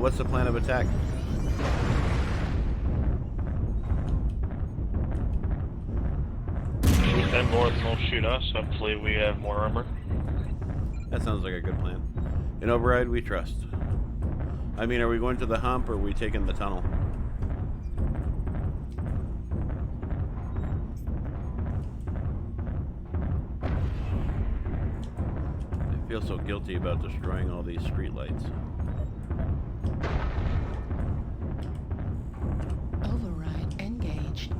what's the plan of attack? Then north won't shoot us. Hopefully we have more armor. That sounds like a good plan. In Override, we trust. I mean, are we going to the hump or are we taking the tunnel? I feel so guilty about destroying all these streetlights. Override engaged.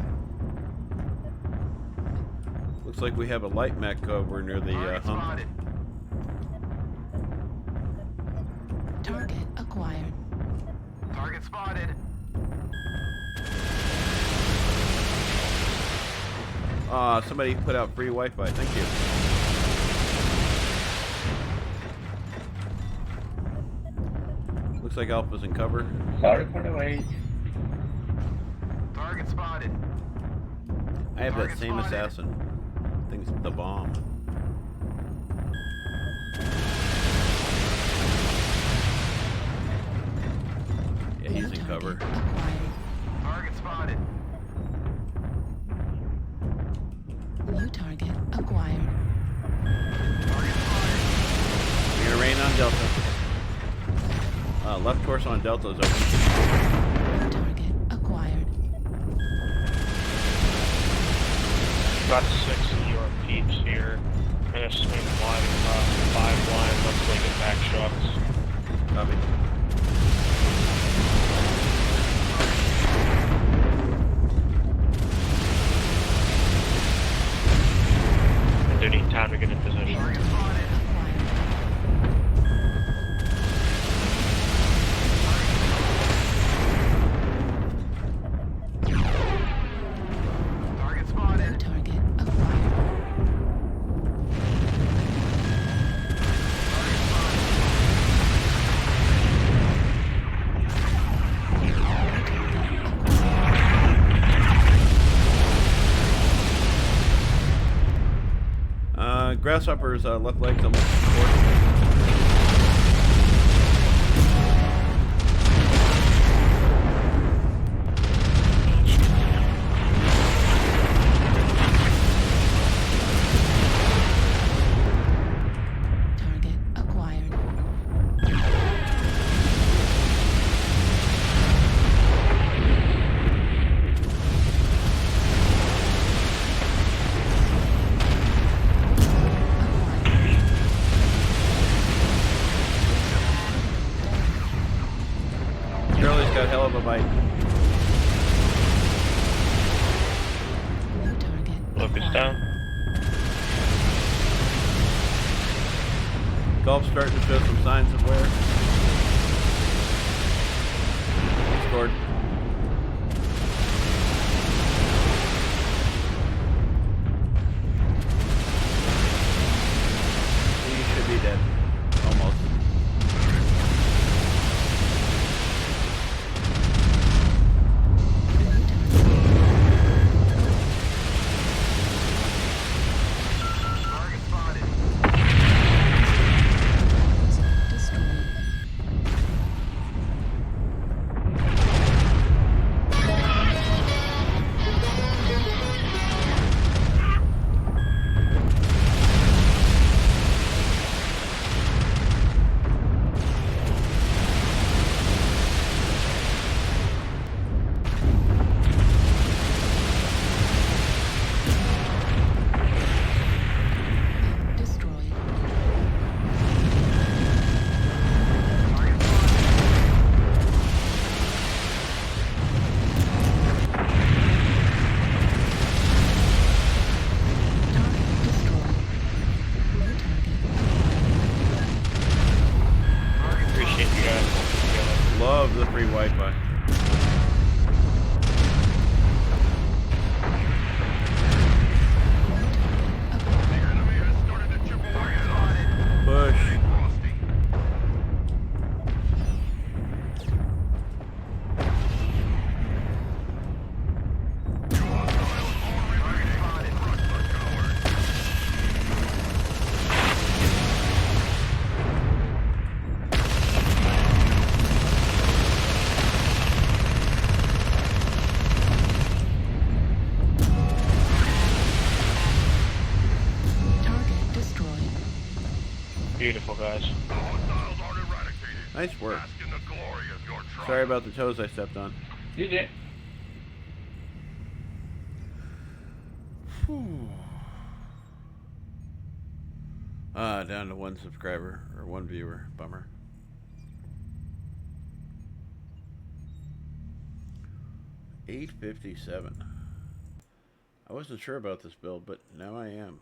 Looks like we have a light mech over near the hump. Spotted. Target acquired. Target spotted. Somebody put out free Wi-Fi. Thank you. Looks like Alpha's in cover. Sorry for the wait. Target spotted. I have that Target same spotted. assassin. Thing's the bomb. Yeah, he's in cover. Target spotted. New target acquired. Target spotted. We're gonna rain on Delta. Left torso on Delta is open. New target acquired. Got 6 of your peeps here. I'm gonna swing wide across 5 lines. Let's take it back shots. Copy. I do need time to get in position. Target spotted. Target New spotted. target acquired. Grasshopper's left leg's almost forward. Target acquired. Charlie's got hell of a bite. New target Focus acquired. down. Golf's starting to show some signs of wear. Scored. He should be dead. Almost. Target spotted. Destroyed. guys. The hostiles aren't eradicated. Nice work. Bask in the glory of your triumph. Sorry about the toes I stepped on. Did it? Down to 1 subscriber or 1 viewer. Bummer. $8.57. I wasn't sure about this build, but now I am.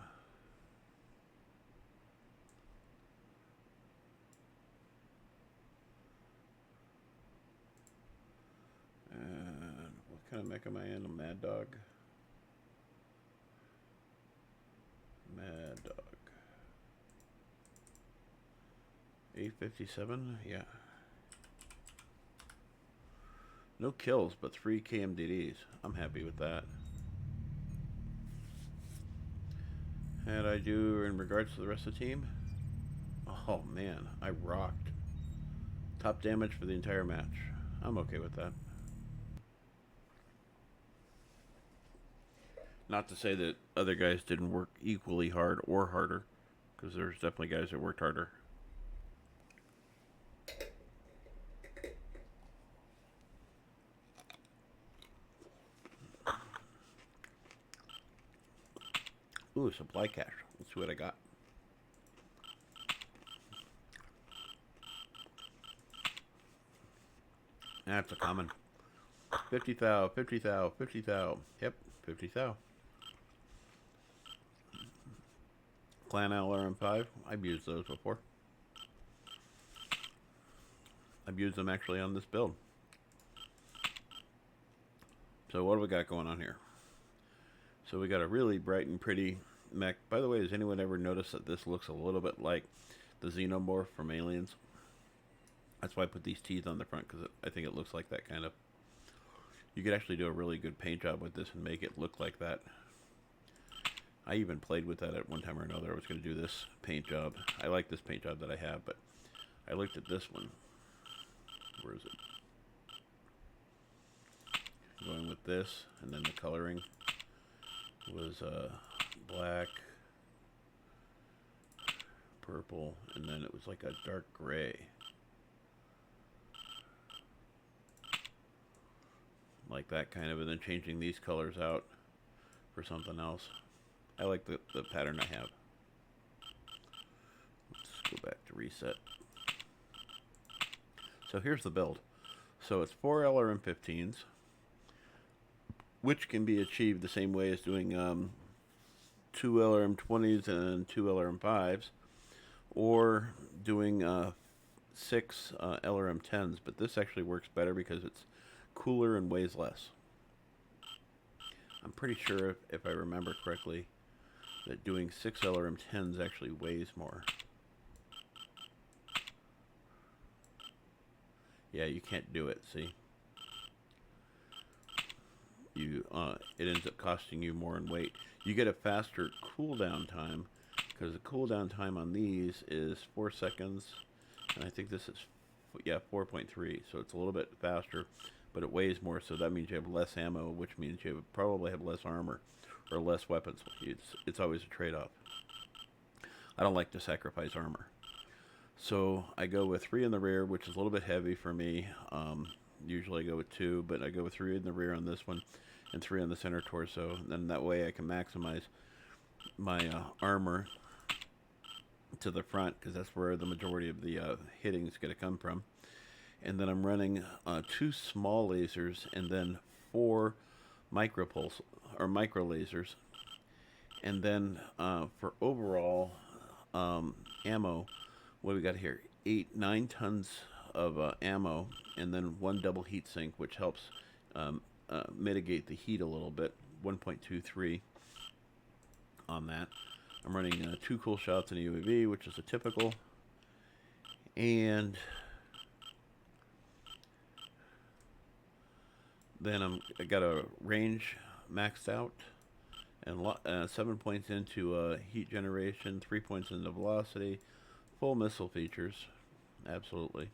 And what kind of mech am I in? A Mad Dog? Mad Dog. 857, yeah. No kills, but 3 KMDDs. I'm happy with that. And I do in regards to the rest of the team. Oh man, I rocked. Top damage for the entire match. I'm okay with that. Not to say that other guys didn't work equally hard or harder, because there's definitely guys that worked harder. Ooh, supply cache. Let's see what I got. That's a common. 50 thou, 50 thou, 50 thou. Yep, 50 thou. Clan LRM5. I've used those before. I've used them actually on this build. So what do we got going on here? So we got a really bright and pretty mech. By the way, has anyone ever noticed that this looks a little bit like the Xenomorph from Aliens? That's why I put these teeth on the front, because I think it looks like that kind of. You could actually do a really good paint job with this and make it look like that. I even played with that at one time or another. I was going to do this paint job. I like this paint job that I have, but I looked at this one. Where is it? Going with this, and then the coloring was black, purple, and then it was like a dark gray. Like that kind of, and then changing these colors out for something else. I like the pattern I have. Let's go back to reset. So here's the build. So it's 4 LRM-15s, which can be achieved the same way as doing 2 LRM-20s and 2 LRM-5s, or doing 6 LRM-10s, but this actually works better because it's cooler and weighs less. I'm pretty sure, if I remember correctly, that doing 6 LRM-10s actually weighs more. Yeah, you can't do it, see? You, it ends up costing you more in weight. You get a faster cooldown time, because the cooldown time on these is 4 seconds, and I think this is, yeah, 4.3, so it's a little bit faster, but it weighs more, so that means you have less ammo, which means you probably have less armor, or less weapons. It's always a trade-off. I don't like to sacrifice armor. So I go with 3 in the rear, which is a little bit heavy for me. Usually I go with 2, but I go with 3 in the rear on this one, and 3 on the center torso. And then that way I can maximize my armor to the front, because that's where the majority of the hitting is going to come from. And then I'm running 2 small lasers, and then 4 micro lasers. And then for overall ammo, what do we got here? 9 tons of ammo, and then 1 double heat sink, which helps mitigate the heat a little bit. 1.23 on that. I'm running 2 cool shots in a UAV, which is a typical, and then I got a range maxed out, and 7 points into heat generation, 3 points into velocity, full missile features, absolutely.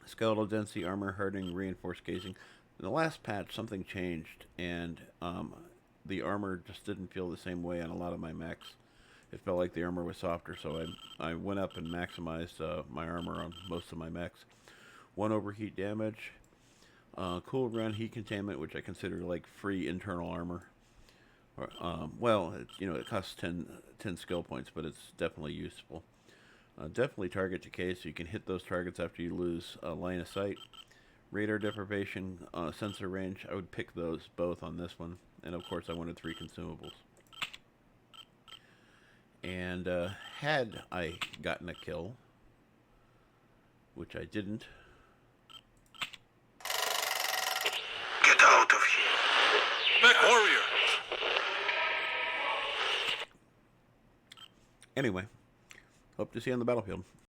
Skeletal density, armor hardening, reinforced casing. In the last patch, something changed, and the armor just didn't feel the same way on a lot of my mechs. it felt like the armor was softer, so I went up and maximized my armor on most of my mechs. 1 overheat damage, cool run heat containment, which I consider like free internal armor. Well, it costs 10 skill points, but it's definitely useful. Definitely target decay, so you can hit those targets after you lose line of sight. Radar deprivation, sensor range, I would pick those both on this one. And of course I wanted 3 consumables. And had I gotten a kill, which I didn't. Get out of here! Mechwarrior! Anyway, hope to see you on the battlefield.